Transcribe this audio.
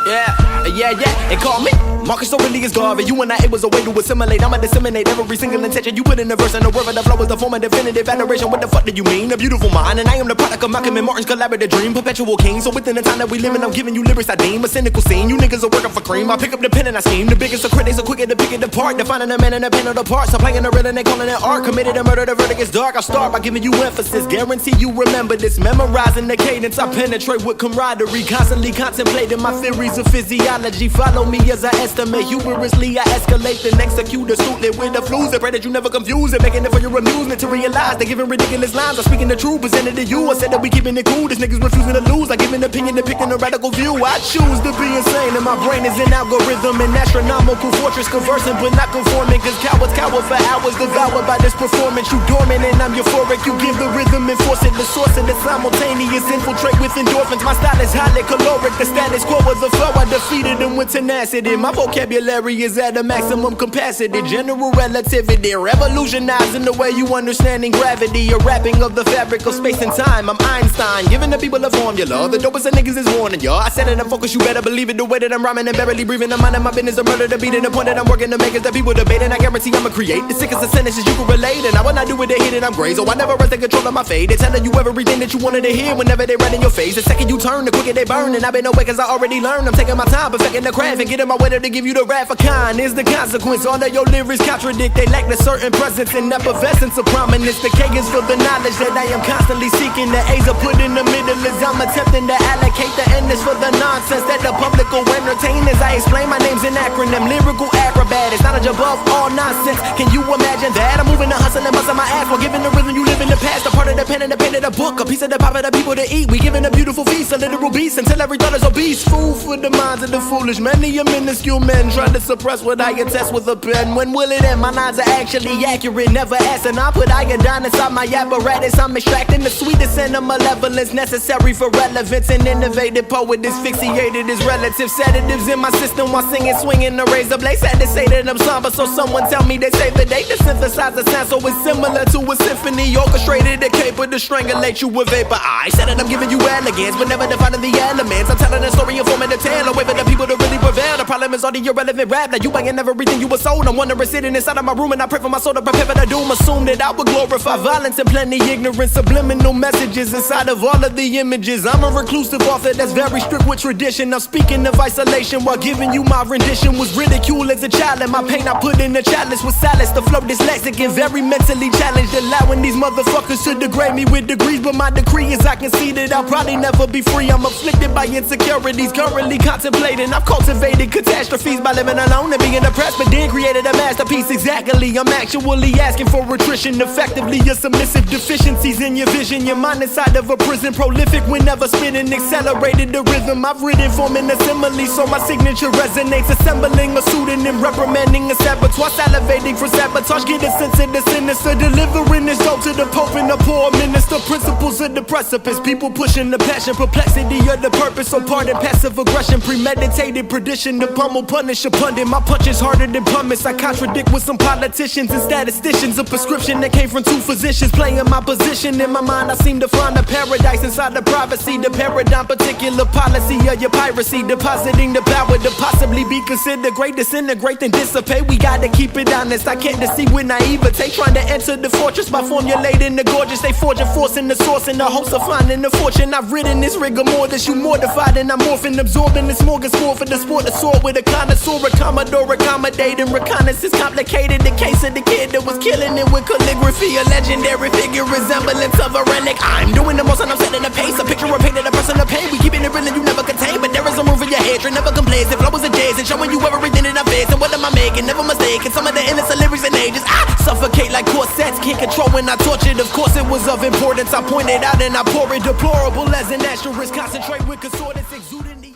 They call me Marcus Aurelius Garvey. You and I, it was a way to assimilate. I'ma disseminate every single intention you put in the verse, and the word of the flow is the form of definitive adoration. What the fuck do you mean? A beautiful mind, and I am the product of Malcolm and Martin's collaborative dream. Perpetual king, so within the time that we live in, I'm giving you lyrics I deem a cynical scene. You niggas are working for cream. I pick up the pen and I scheme. The biggest of critics are quicker to pick it apart, defining the man and the pen of the parts. I'm playing the rhythm and they calling it art. Committed to murder, the verdict is dark. I start by giving you emphasis, guarantee you remember this. Memorizing the cadence, I penetrate with camaraderie. Constantly contemplating my theories of physiology. Follow me as I estimate, humorously I escalate, then execute astutely with the flus. I pray that you never confuse it, making it for your amusement to realize they're giving ridiculous lines. I'm speaking the truth, presented to you. I said that we keeping it cool, this niggas refusing to lose. I give an opinion, depicting a radical view. I choose to be insane, and my brain is an algorithm, an astronomical fortress, conversing but not conforming. Cause cowards cower for hours, devoured by this performance. You dormant and I'm euphoric, you give the rhythm and force it. The source of the simultaneous infiltrate with endorphins. My style is highly caloric, the status quo of the flow. I defeated them with tenacity. My vocabulary is at a maximum capacity. General relativity, revolutionizing the way you understanding gravity. A wrapping of the fabric of space and time. I'm Einstein, giving the people a formula. The dopest of niggas is warning y'all. I said it, I'm focused, you better believe it. The way that I'm rhyming and barely breathing, I'm minding my business. A murder, the beating, the point that I'm working to make is that people debating. I guarantee I'ma create the sickest of sentences you can relate. And I will not do it, they hit it, I'm great. So I never rest in control of my fate. They're telling you everything that you wanted to hear whenever they right in your face. The second you turn, the quicker they burn. And I've been away cause I already learned. I'm taking my time, perfecting the craft and getting my way to give you the wrath of kind. Is the consequence. All of your lyrics contradict. They lack the certain presence and effervescence of prominence. The K is for the knowledge that I am constantly seeking. The A's are put in the middle as I'm attempting to allocate. The N is for the nonsense that the public will entertain. As I explain, my name's an acronym, lyrical acrobat. It's knowledge above all nonsense. Can you imagine that? I'm moving the hustle and busting my ass while giving the rhythm you live in the past. A part of the pen and the pen of the book, a piece of the pop of the people to eat. We giving a beautiful feast, a literal beast until every thought is obese. Food for the minds of the foolish. Many a minuscule men trying to suppress what I attest with a pen. When will it end? My lines are actually accurate, never asking. I put iodine inside my apparatus. I'm extracting the sweetest and the malevolence necessary for relevance. An innovative poet asphyxiated his relative sedatives in my system while singing, swinging the razor blade. Sad to say that I'm somber, so someone tell me they save the date to synthesize the sound so it's similar to a symphony orchestrated, capable to strangulate you with vapor. I said that I'm giving you elegance, but never defining the elements. I'm telling a story and forming a tale, a way for the people to really prevail. The problem is all the irrelevant rap. Now you banging everything you were sold. I'm wondering sitting inside of my room and I pray for my soul to prepare for the doom. Assume that I would glorify violence and plenty ignorance, subliminal messages inside of all of the images. I'm a reclusive author that's very strict with tradition. I'm speaking of isolation while giving you my rendition. Was ridiculed as a child and my pain I put in a chalice with solace. The flow dyslexic and very mentally challenged, allowing these motherfuckers to degrade me with degrees. But my decree is I can see that I'll probably never be free. I'm afflicted by insecurities, currently contemplating. I've cultivated catastrophes by living alone and being depressed, but then created a masterpiece. Exactly, I'm actually asking for attrition. Effectively, your submissive deficiencies in your vision. Your mind inside of a prison, prolific whenever spinning, accelerated the rhythm. I've written forming a simile, so my signature resonates. Assembling a pseudonym, reprimanding a saboteur, salivating for sabotage. Get a sense of the sinister, delivering this dope to the Pope and the poor minister. Principles of the precipice, people pushing the passion, perplexity of the purpose. So pardon passive aggression, premeditated perdition. The pummel punish a pundit. My punch is harder than pumice. I contradict with some politicians and statisticians. A prescription that came from two physicians, playing my position. In my mind I seem to find a paradise inside the privacy. The paradigm, particular policy of your piracy, depositing the power to possibly be considered great. Disintegrate then dissipate. We gotta keep it honest. I can't deceive with naivete, trying to enter the fortress by formulating the gorgeous. They forging force in the source in the hopes of finding the fortune. I've written this rigor more that you mortified, and I'm morphing, absorbing this smorgasbord for the sport to soar with a connoisseur, a commodore, accommodating reconnaissance. Complicated the case of the kid that was killing it with calligraphy, a legendary figure, resemblance of a relic. I'm doing the most and I'm setting the pace. A picture of painted a person of pain. We keeping it real and you never contain, but there is some room for your hatred. Never complacent, flow is a jazz and showing you everything that I face. And what am I making? Never mistaken. Some of the innocent lyrics and ages I suffocate like corsets, can't control when I tortured. Of course it was of importance. I pointed out and I pour it, deplorable as an asterisk. Concentrate with concordance, exuding the